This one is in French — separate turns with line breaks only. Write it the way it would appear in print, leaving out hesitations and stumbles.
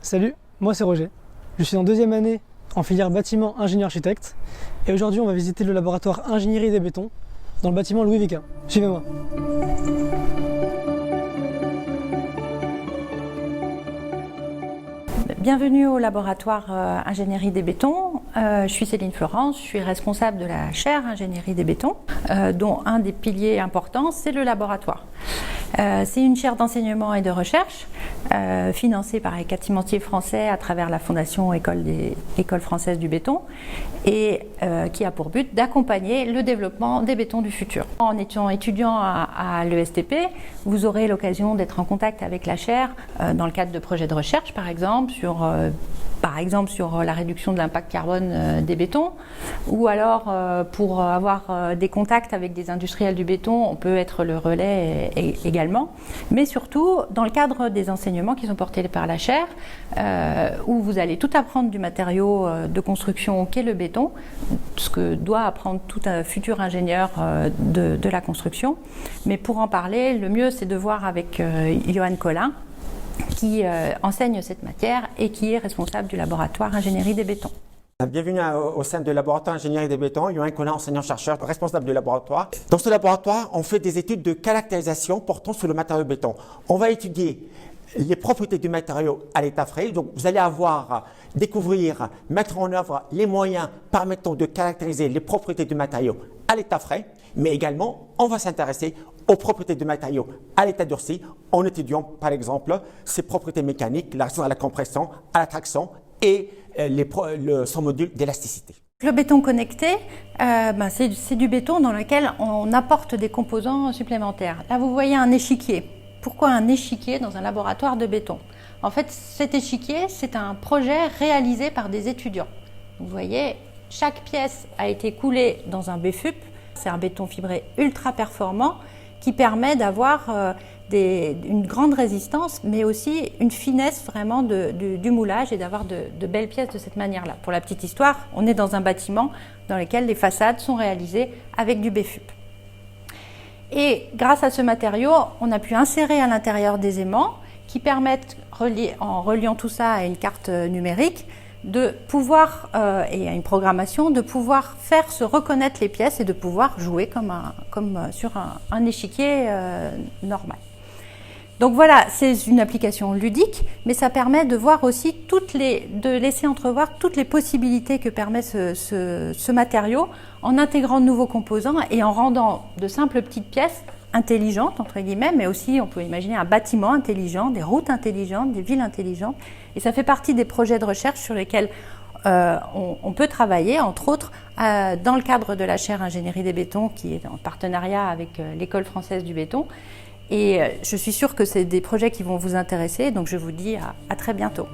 Salut, moi c'est Roger. Je suis en deuxième année en filière bâtiment ingénieur-architecte et aujourd'hui on va visiter le laboratoire ingénierie des bétons dans le bâtiment Louis Vicat. Suivez-moi.
Bienvenue au laboratoire ingénierie des bétons. Je suis Céline Florence, je suis responsable de la chaire ingénierie des bétons, dont un des piliers importants, c'est le laboratoire. C'est une chaire d'enseignement et de recherche financée par les cimentiers français à travers la fondation École française du béton et qui a pour but d'accompagner le développement des bétons du futur. En étant étudiant à l'ESTP, vous aurez l'occasion d'être en contact avec la chaire dans le cadre de projets de recherche par exemple sur la réduction de l'impact carbone des bétons, ou alors pour avoir des contacts avec des industriels du béton, on peut être le relais également, mais surtout dans le cadre des enseignements qui sont portés par la chaire, où vous allez tout apprendre du matériau de construction qu'est le béton, ce que doit apprendre tout un futur ingénieur de la construction. Mais pour en parler, le mieux c'est de voir avec Johan Collin, qui enseigne cette matière et qui est responsable du laboratoire ingénierie des bétons.
Bienvenue au sein du laboratoire ingénierie des bétons. Johan Collin, enseignant-chercheur, responsable du laboratoire. Dans ce laboratoire, on fait des études de caractérisation portant sur le matériau béton. On va étudier les propriétés du matériau à l'état frais. Donc, vous allez découvrir, mettre en œuvre les moyens permettant de caractériser les propriétés du matériau à l'état frais, mais également, on va s'intéresser aux propriétés du matériau à l'état durci en étudiant par exemple ses propriétés mécaniques, la résistance à la compression, à la traction et son module d'élasticité.
Le béton connecté, c'est du béton dans lequel on apporte des composants supplémentaires. Là, vous voyez un échiquier. Pourquoi un échiquier dans un laboratoire de béton? En fait, cet échiquier, c'est un projet réalisé par des étudiants. Vous voyez, chaque pièce a été coulée dans un BFUP. C'est un béton fibré ultra performant qui permet d'avoir une grande résistance, mais aussi une finesse vraiment du moulage et d'avoir de belles pièces de cette manière-là. Pour la petite histoire, on est dans un bâtiment dans lequel les façades sont réalisées avec du BFUP. Et grâce à ce matériau, on a pu insérer à l'intérieur des aimants qui permettent, en reliant tout ça à une carte numérique, de pouvoir, et à une programmation, de pouvoir faire se reconnaître les pièces et de pouvoir jouer comme sur un échiquier normal. Donc voilà, c'est une application ludique, mais ça permet de voir aussi de laisser entrevoir toutes les possibilités que permet ce matériau en intégrant de nouveaux composants et en rendant de simples petites pièces intelligentes, entre guillemets, mais aussi on peut imaginer un bâtiment intelligent, des routes intelligentes, des villes intelligentes. Et ça fait partie des projets de recherche sur lesquels on peut travailler, entre autres, dans le cadre de la chaire ingénierie des bétons, qui est en partenariat avec l'École française du béton. Et je suis sûre que c'est des projets qui vont vous intéresser, donc je vous dis à très bientôt.